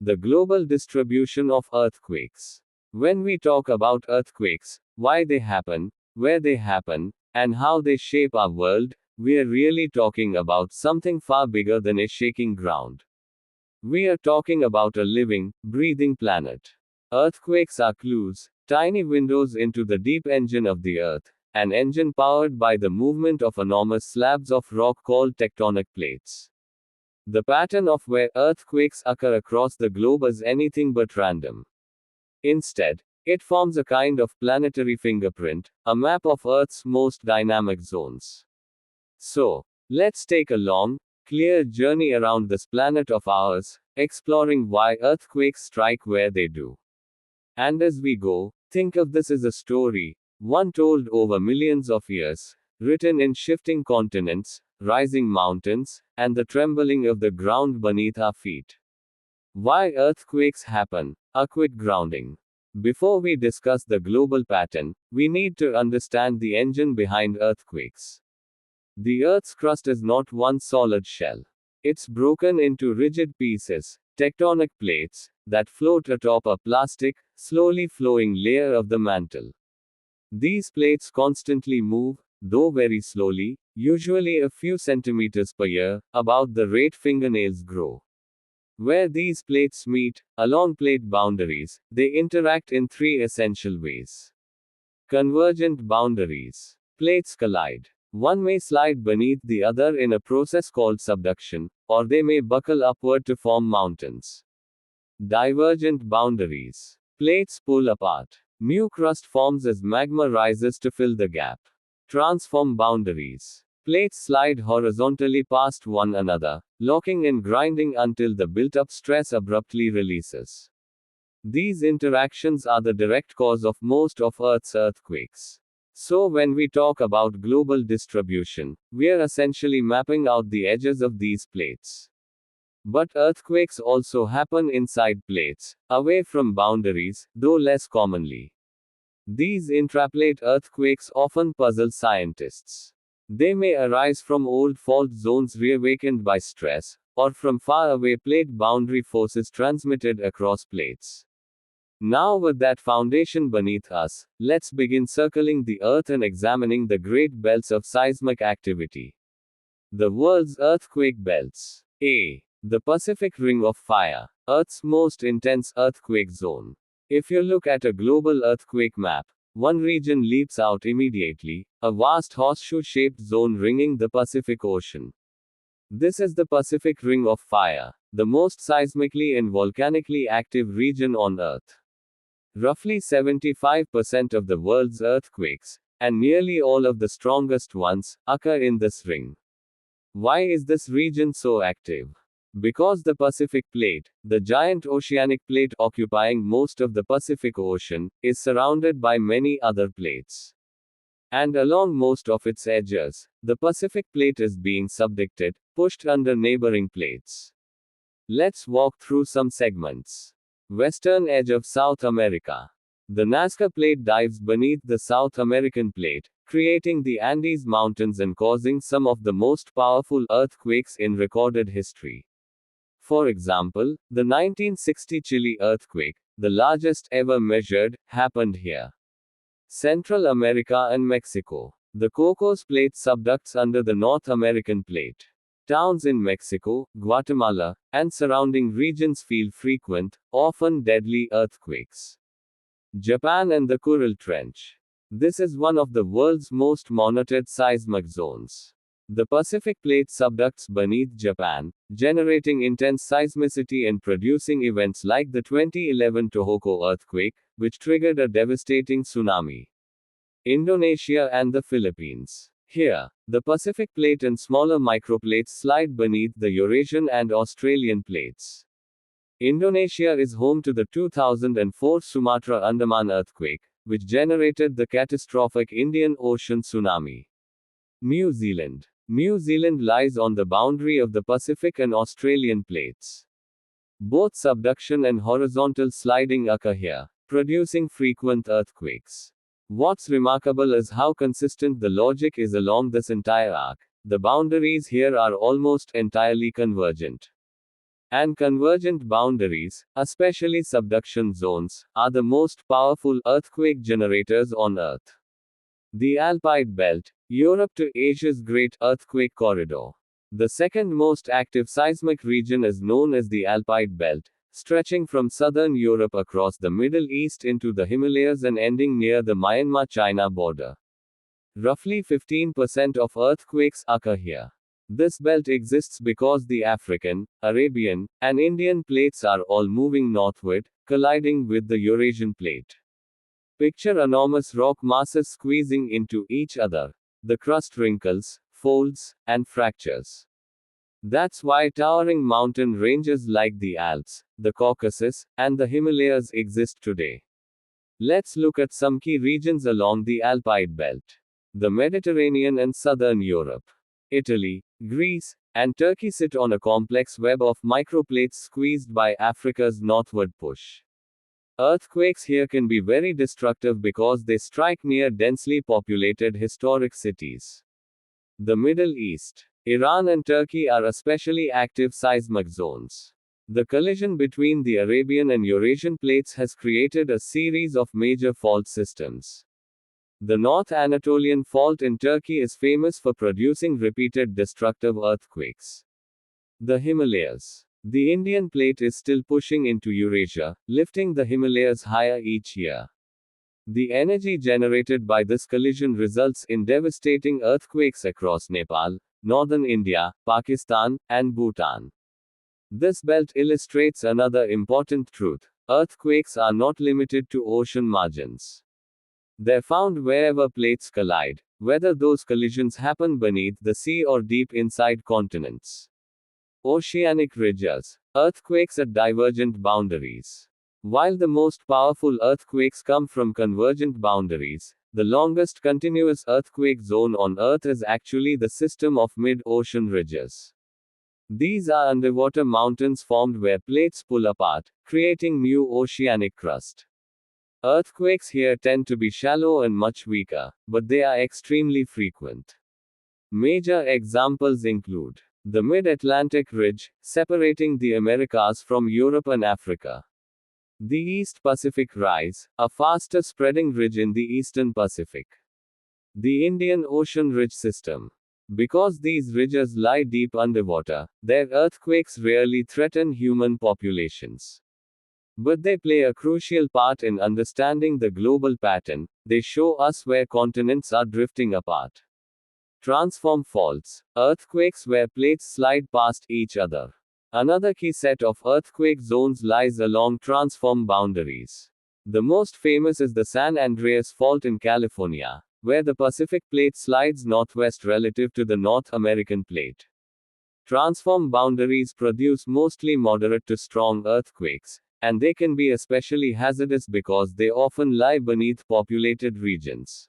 The global distribution of earthquakes. When we talk about earthquakes, why they happen, where they happen, and how they shape our world, we are really talking about something far bigger than a shaking ground. We are talking about a living, breathing planet. Earthquakes are clues, tiny windows into the deep engine of the earth, an engine powered by the movement of enormous slabs of rock called tectonic plates. The pattern of where earthquakes occur across the globe is anything but random. Instead, it forms a kind of planetary fingerprint, a map of Earth's most dynamic zones. So, let's take a long, clear journey around this planet of ours, exploring why earthquakes strike where they do. And as we go, think of this as a story, one told over millions of years, written in shifting continents, rising mountains, and the trembling of the ground beneath our feet. Why earthquakes happen. A quick grounding. Before we discuss the global pattern, we need to understand the engine behind earthquakes. The Earth's crust is not one solid shell. It's broken into rigid pieces, tectonic plates, that float atop a plastic, slowly flowing layer of the mantle. These plates constantly move, though very slowly, usually a few centimeters per year, about the rate fingernails grow. Where these plates meet, along plate boundaries, they interact in three essential ways. Convergent boundaries. Plates collide. One may slide beneath the other in a process called subduction, or they may buckle upward to form mountains. Divergent boundaries. Plates pull apart. New crust forms as magma rises to fill the gap. Transform boundaries. Plates slide horizontally past one another, locking and grinding until the built-up stress abruptly releases. These interactions are the direct cause of most of Earth's earthquakes. So when we talk about global distribution, we are essentially mapping out the edges of these plates. But earthquakes also happen inside plates, away from boundaries, though less commonly. These intraplate earthquakes often puzzle scientists. They may arise from old fault zones reawakened by stress, or from far away plate boundary forces transmitted across plates. Now, with that foundation beneath us, let's begin circling the Earth and examining the great belts of seismic activity. The world's earthquake belts. A. The Pacific Ring of Fire, Earth's most intense earthquake zone. If you look at a global earthquake map, one region leaps out immediately, a vast horseshoe-shaped zone ringing the Pacific Ocean. This is the Pacific Ring of Fire, the most seismically and volcanically active region on Earth. Roughly 75% of the world's earthquakes, and nearly all of the strongest ones, occur in this ring. Why is this region so active? Because the Pacific Plate, the giant oceanic plate occupying most of the Pacific Ocean, is surrounded by many other plates. And along most of its edges, the Pacific Plate is being subducted, pushed under neighboring plates. Let's walk through some segments. Western edge of South America. The Nazca Plate dives beneath the South American Plate, creating the Andes Mountains and causing some of the most powerful earthquakes in recorded history. For example, the 1960 Chile earthquake, the largest ever measured, happened here. Central America and Mexico. The Cocos Plate subducts under the North American Plate. Towns in Mexico, Guatemala, and surrounding regions feel frequent, often deadly earthquakes. Japan and the Kuril Trench. This is one of the world's most monitored seismic zones. The Pacific Plate subducts beneath Japan, generating intense seismicity and producing events like the 2011 Tohoku earthquake, which triggered a devastating tsunami. Indonesia and the Philippines. Here, the Pacific Plate and smaller microplates slide beneath the Eurasian and Australian plates. Indonesia is home to the 2004 Sumatra-Andaman earthquake, which generated the catastrophic Indian Ocean tsunami. New Zealand. New Zealand lies on the boundary of the Pacific and Australian plates. Both subduction and horizontal sliding occur here, producing frequent earthquakes. What's remarkable is how consistent the logic is along this entire arc. The boundaries here are almost entirely convergent. And convergent boundaries, especially subduction zones, are the most powerful earthquake generators on Earth. The Alpide Belt, Europe to Asia's Great Earthquake Corridor. The second most active seismic region is known as the Alpide Belt, stretching from southern Europe across the Middle East into the Himalayas and ending near the Myanmar-China border. Roughly 15% of earthquakes occur here. This belt exists because the African, Arabian, and Indian plates are all moving northward, colliding with the Eurasian plate. Picture enormous rock masses squeezing into each other. The crust wrinkles, folds, and fractures. That's why towering mountain ranges like the Alps, the Caucasus, and the Himalayas exist today. Let's look at some key regions along the Alpide belt. The Mediterranean and southern Europe. Italy, Greece, and Turkey sit on a complex web of microplates squeezed by Africa's northward push. Earthquakes here can be very destructive because they strike near densely populated historic cities. The Middle East. Iran and Turkey are especially active seismic zones. The collision between the Arabian and Eurasian plates has created a series of major fault systems. The North Anatolian Fault in Turkey is famous for producing repeated destructive earthquakes. The Himalayas. The Indian plate is still pushing into Eurasia, lifting the Himalayas higher each year. The energy generated by this collision results in devastating earthquakes across Nepal, northern India, Pakistan, and Bhutan. This belt illustrates another important truth: earthquakes are not limited to ocean margins. They're found wherever plates collide, whether those collisions happen beneath the sea or deep inside continents. Oceanic ridges. Earthquakes at divergent boundaries. While the most powerful earthquakes come from convergent boundaries, the longest continuous earthquake zone on Earth is actually the system of mid-ocean ridges. These are underwater mountains formed where plates pull apart, creating new oceanic crust. Earthquakes here tend to be shallow and much weaker, but they are extremely frequent. Major examples include the Mid-Atlantic Ridge, separating the Americas from Europe and Africa. The East Pacific Rise, a faster spreading ridge in the Eastern Pacific. The Indian Ocean Ridge System. Because these ridges lie deep underwater, their earthquakes rarely threaten human populations. But they play a crucial part in understanding the global pattern. They show us where continents are drifting apart. Transform faults. Earthquakes where plates slide past each other. Another key set of earthquake zones lies along transform boundaries. The most famous is the San Andreas Fault in California, where the Pacific plate slides northwest relative to the North American plate. Transform boundaries produce mostly moderate to strong earthquakes, and they can be especially hazardous because they often lie beneath populated regions.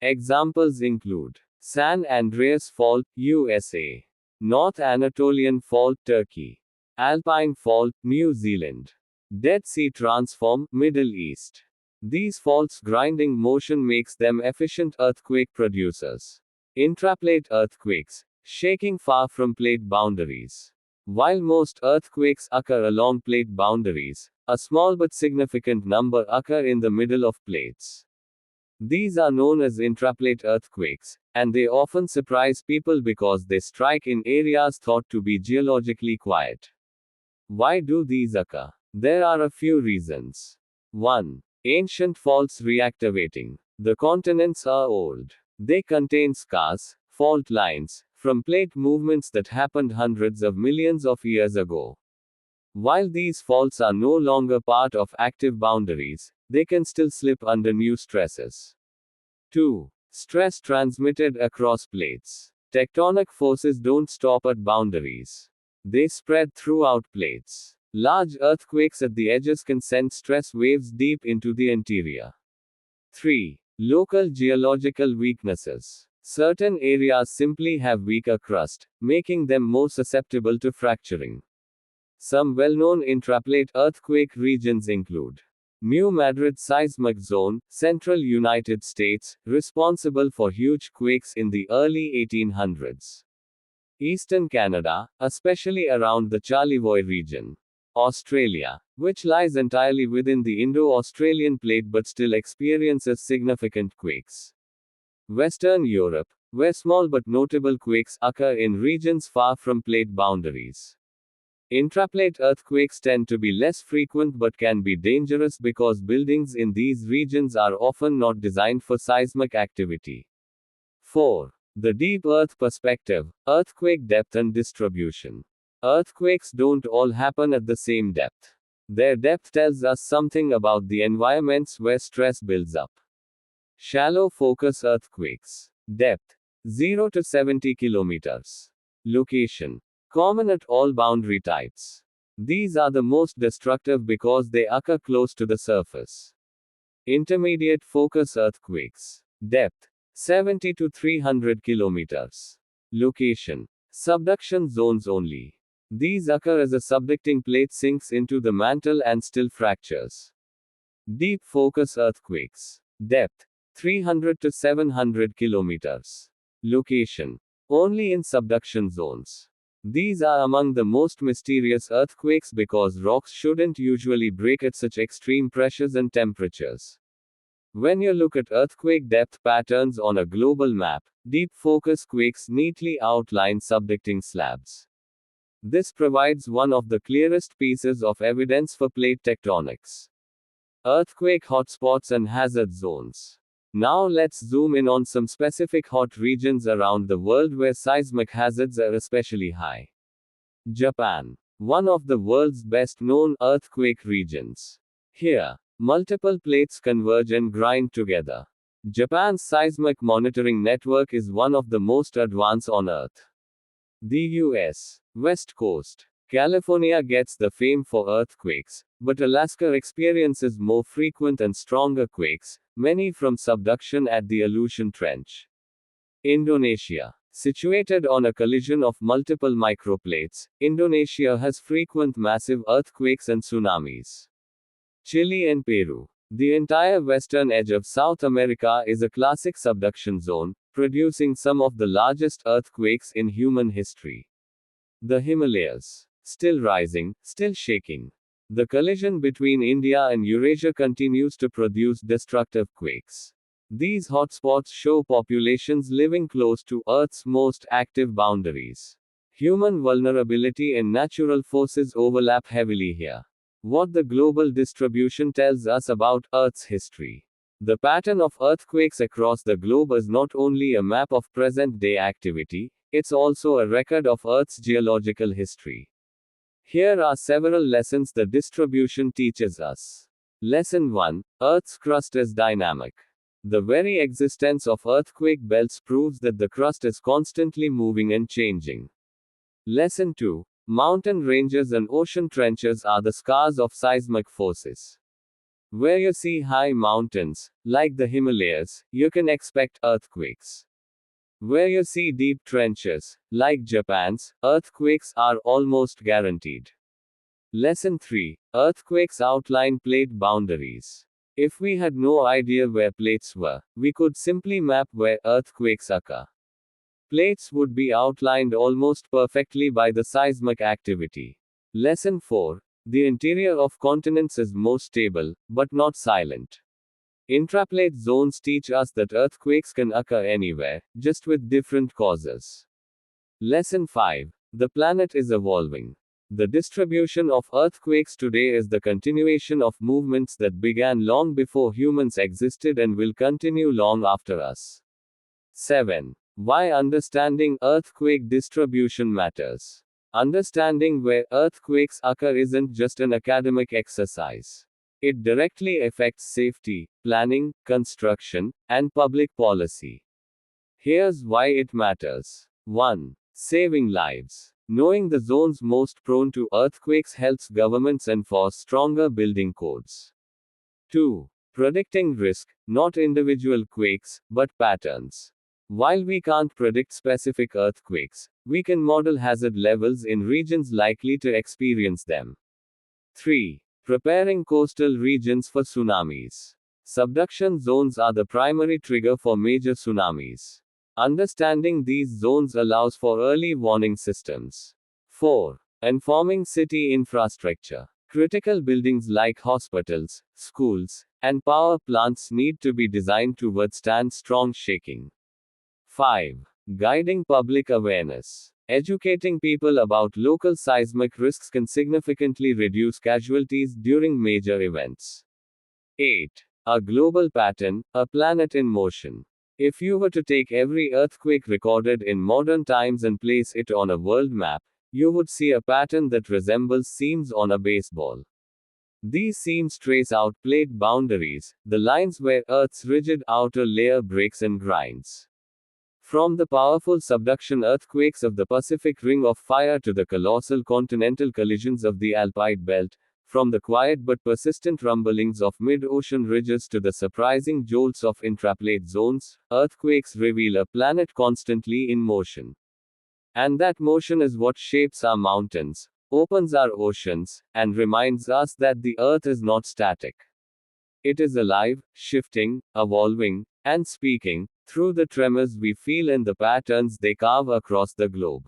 Examples include San Andreas Fault, USA. North Anatolian Fault, Turkey. Alpine Fault, New Zealand. Dead Sea Transform, Middle East. These faults' grinding motion makes them efficient earthquake producers. Intraplate earthquakes, shaking far from plate boundaries. While most earthquakes occur along plate boundaries, a small but significant number occur in the middle of plates. These are known as intraplate earthquakes, and they often surprise people because they strike in areas thought to be geologically quiet. Why do these occur? There are a few reasons. 1. Ancient faults reactivating. The continents are old. They contain scars, fault lines, from plate movements that happened hundreds of millions of years ago. While these faults are no longer part of active boundaries, they can still slip under new stresses. 2. Stress transmitted across plates. Tectonic forces don't stop at boundaries. They spread throughout plates. Large earthquakes at the edges can send stress waves deep into the interior. 3. Local geological weaknesses. Certain areas simply have weaker crust, making them more susceptible to fracturing. Some well-known intraplate earthquake regions include New Madrid Seismic Zone, Central United States, responsible for huge quakes in the early 1800s. Eastern Canada, especially around the Charlevoix region. Australia, which lies entirely within the Indo-Australian plate but still experiences significant quakes. Western Europe, where small but notable quakes occur in regions far from plate boundaries. Intraplate earthquakes tend to be less frequent but can be dangerous because buildings in these regions are often not designed for seismic activity. 4. The deep earth perspective, earthquake depth and distribution. Earthquakes don't all happen at the same depth. Their depth tells us something about the environments where stress builds up. Shallow focus earthquakes. Depth 0 to 70 kilometers. Location common at all boundary types. These are the most destructive because they occur close to the surface. Intermediate focus earthquakes. Depth 70 to 300 kilometers. Location subduction zones only. These occur as a subducting plate sinks into the mantle and still fractures. Deep focus earthquakes. Depth 300 to 700 kilometers. Location only in subduction zones. These are among the most mysterious earthquakes because rocks shouldn't usually break at such extreme pressures and temperatures. When you look at earthquake depth patterns on a global map, deep focus quakes neatly outline subducting slabs. This provides one of the clearest pieces of evidence for plate tectonics. Earthquake hotspots and hazard zones. Now let's zoom in on some specific hot regions around the world where seismic hazards are especially high. Japan, one of the world's best known earthquake regions. Here, multiple plates converge and grind together. Japan's seismic monitoring network is one of the most advanced on Earth. The US, West Coast. California gets the fame for earthquakes, but Alaska experiences more frequent and stronger quakes, many from subduction at the Aleutian Trench. Indonesia. Situated on a collision of multiple microplates, Indonesia has frequent massive earthquakes and tsunamis. Chile and Peru. The entire western edge of South America is a classic subduction zone, producing some of the largest earthquakes in human history. The Himalayas. Still rising, still shaking. The collision between India and Eurasia continues to produce destructive quakes. These hotspots show populations living close to Earth's most active boundaries. Human vulnerability and natural forces overlap heavily here. What the global distribution tells us about Earth's history. The pattern of earthquakes across the globe is not only a map of present-day activity, it's also a record of Earth's geological history. Here are several lessons the distribution teaches us. Lesson 1. Earth's crust is dynamic. The very existence of earthquake belts proves that the crust is constantly moving and changing. Lesson 2. Mountain ranges and ocean trenches are the scars of seismic forces. Where you see high mountains, like the Himalayas, you can expect earthquakes. Where you see deep trenches, like Japan's, earthquakes are almost guaranteed. Lesson 3. Earthquakes outline plate boundaries. If we had no idea where plates were, we could simply map where earthquakes occur. Plates would be outlined almost perfectly by the seismic activity. Lesson 4. The interior of continents is more stable, but not silent. Intraplate zones teach us that earthquakes can occur anywhere, just with different causes. Lesson 5. The planet is evolving. The distribution of earthquakes today is the continuation of movements that began long before humans existed and will continue long after us. 7. Why understanding earthquake distribution matters. Understanding where earthquakes occur isn't just an academic exercise. It directly affects safety, planning, construction, and public policy. Here's why it matters. 1. Saving lives. Knowing the zones most prone to earthquakes helps governments enforce stronger building codes. 2. Predicting risk, not individual quakes, but patterns. While we can't predict specific earthquakes, we can model hazard levels in regions likely to experience them. 3. Preparing coastal regions for tsunamis. Subduction zones are the primary trigger for major tsunamis. Understanding these zones allows for early warning systems. 4. Informing city infrastructure. Critical buildings like hospitals, schools, and power plants need to be designed to withstand strong shaking. 5. Guiding public awareness. Educating people about local seismic risks can significantly reduce casualties during major events. 8. A global pattern, a planet in motion. If you were to take every earthquake recorded in modern times and place it on a world map, you would see a pattern that resembles seams on a baseball. These seams trace out plate boundaries, the lines where Earth's rigid outer layer breaks and grinds. From the powerful subduction earthquakes of the Pacific Ring of Fire to the colossal continental collisions of the Alpine Belt, from the quiet but persistent rumblings of mid-ocean ridges to the surprising jolts of intraplate zones, earthquakes reveal a planet constantly in motion. And that motion is what shapes our mountains, opens our oceans, and reminds us that the Earth is not static. It is alive, shifting, evolving, and speaking, through the tremors we feel and the patterns they carve across the globe.